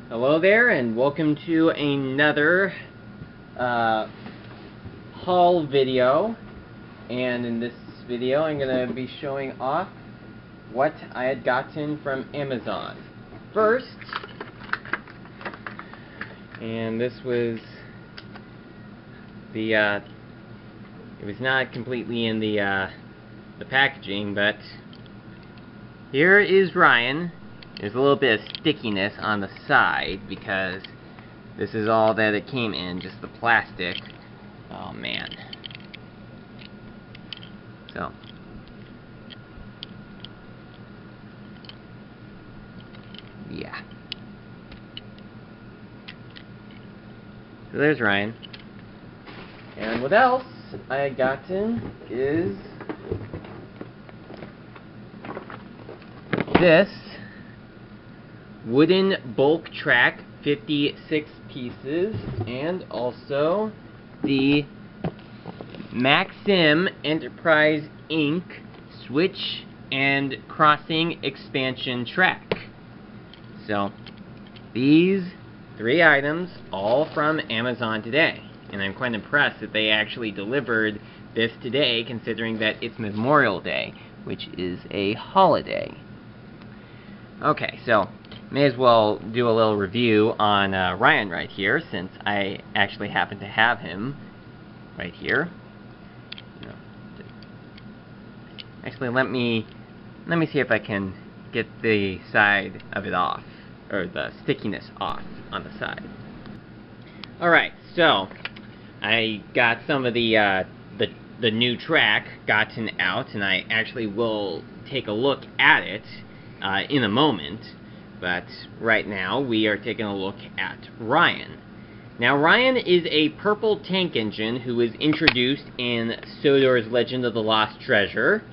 Hello there, and welcome to another haul video. And in this video, I'm going to be showing off what I had gotten from Amazon. First, and this was the it was not completely in the packaging, but here is Ryan. There's a little bit of stickiness on the side because this is all that it came in, just the plastic. Oh man. So yeah. So there's Ryan. And what else I had gotten is this wooden bulk track, 56 pieces, and also the Maxim Enterprise Inc. switch and crossing expansion track. So these 3 items, all from Amazon today, and I'm quite impressed that they actually delivered this today, considering that it's Memorial Day, which is a holiday. Okay, so may as well do a little review on Ryan right here, since I actually happen to have him right here. Actually, let me see if I can get the side of it off, or the stickiness off on the side. All right, so I got some of the new track gotten out, and I actually will take a look at it in a moment. But right now, we are taking a look at Ryan. Now, Ryan is a purple tank engine who was introduced in Sodor's Legend of the Lost Treasure.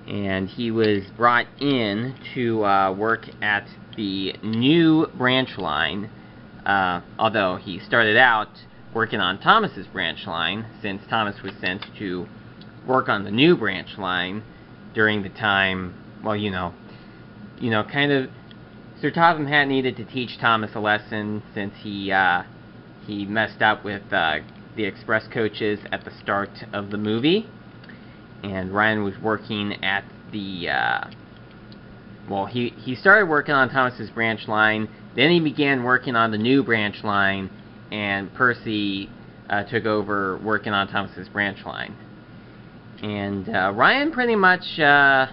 And he was brought in to work at the new branch line, although he started out working on Thomas's branch line, since Thomas was sent to work on the new branch line during the time, well, kind of, Sir Topham Hatt needed to teach Thomas a lesson, since he messed up with the express coaches at the start of the movie. And Ryan was working at the, he started working on Thomas's branch line, then he began working on the new branch line, and Percy took over working on Thomas's branch line. And Ryan pretty much, some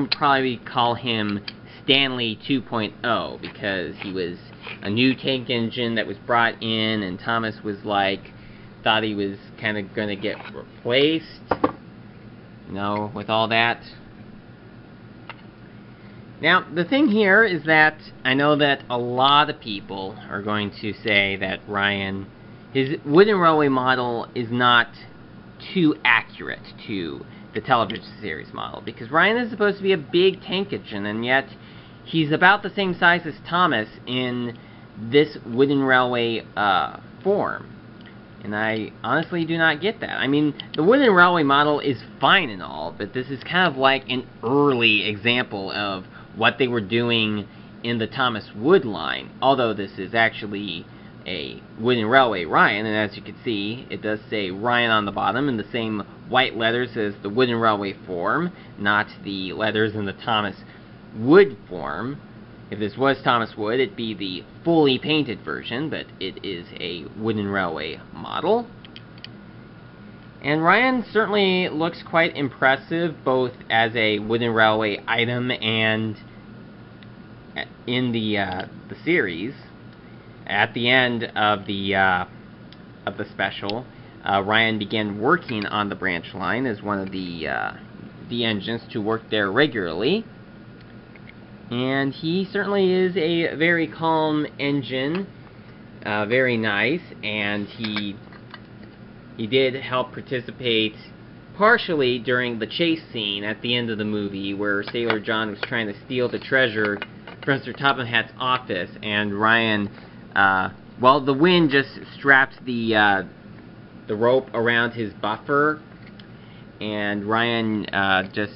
would probably call him Stanley 2.0, because he was a new tank engine that was brought in, and Thomas was thought he was kind of going to get replaced, with all that. Now, the thing here is that I know that a lot of people are going to say that Ryan, his wooden railway model, is not too accurate to the television series model, because Ryan is supposed to be a big tank engine, and yet he's about the same size as Thomas in this wooden railway form. And I honestly do not get that. I mean, the wooden railway model is fine and all, but this is kind of like an early example of what they were doing in the Thomas Wood line, although this is actually a wooden railway Ryan, and as you can see, it does say Ryan on the bottom in the same white letters as the wooden railway form, not the letters in the Thomas Wood form. If this was Thomas Wood, it'd be the fully painted version, but it is a wooden railway model. And Ryan certainly looks quite impressive, both as a wooden railway item and in the series. At the end of the special, Ryan began working on the branch line as one of the engines to work there regularly. And he certainly is a very calm engine, very nice, and he did help participate partially during the chase scene at the end of the movie, where Sailor John was trying to steal the treasure from Sir Topham Hatt's office, and Ryan, the wind just strapped the rope around his buffer, and Ryan just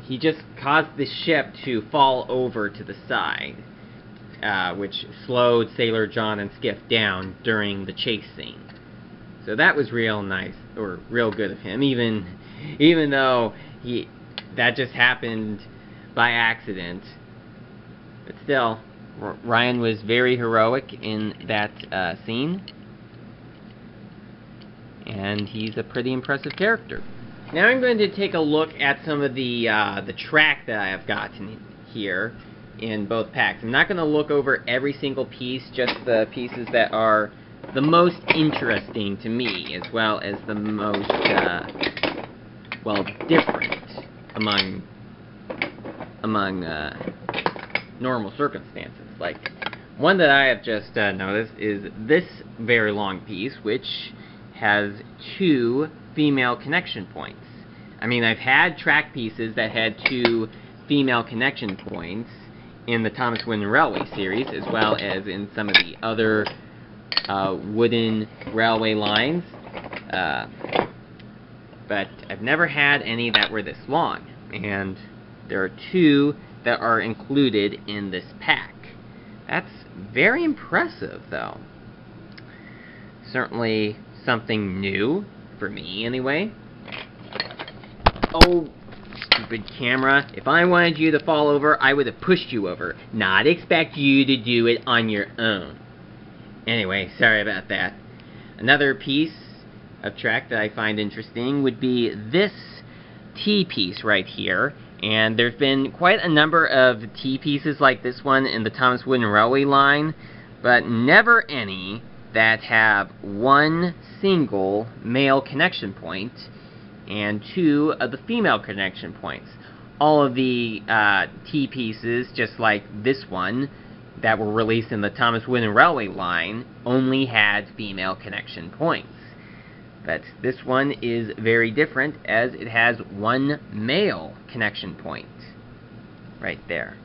he just caused the ship to fall over to the side, which slowed Sailor John and Skiff down during the chase scene. So that was real nice, or real good of him, even though that just happened by accident. But still, Ryan was very heroic in that scene, and he's a pretty impressive character. Now I'm going to take a look at some of the track that I have gotten here in both packs. I'm not going to look over every single piece, just the pieces that are the most interesting to me, as well as the most, well, different among normal circumstances. Like, one that I have just noticed is this very long piece, which has 2 female connection points. I mean, I've had track pieces that had 2 female connection points in the Thomas Wooden Railway series, as well as in some of the other wooden railway lines, but I've never had any that were this long, and there are 2 that are included in this pack. That's very impressive, though. Certainly something new, for me anyway. Oh, stupid camera. If I wanted you to fall over, I would have pushed you over, not expect you to do it on your own. Anyway, sorry about that. Another piece of track that I find interesting would be this T-piece right here. And there's been quite a number of T-pieces like this one in the Thomas Wooden Railway line, but never any that have 1 single male connection point and 2 of the female connection points. All of the T-pieces, just like this one, that were released in the Thomas Wooden Railway line only had female connection points. But this one is very different, as it has 1 male connection point right there.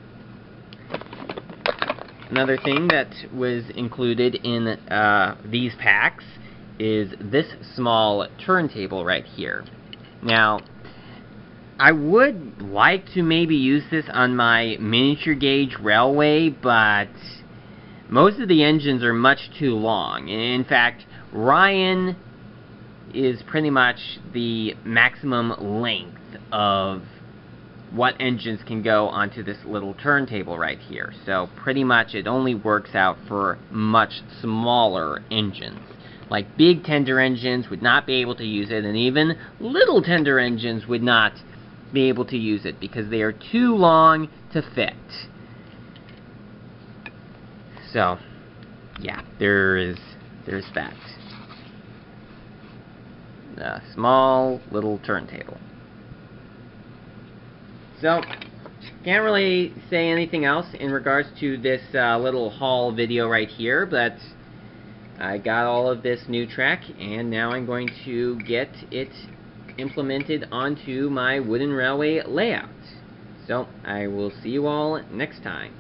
Another thing that was included in these packs is this small turntable right here. Now, I would like to maybe use this on my miniature gauge railway, but most of the engines are much too long. In fact, Ryan is pretty much the maximum length of what engines can go onto this little turntable right here. So pretty much it only works out for much smaller engines. Like big tender engines would not be able to use it, and even little tender engines would not be able to use it because they are too long to fit. So, yeah, there's that. A small little turntable. So, can't really say anything else in regards to this little haul video right here, but I got all of this new track, and now I'm going to get it implemented onto my wooden railway layout. So, I will see you all next time.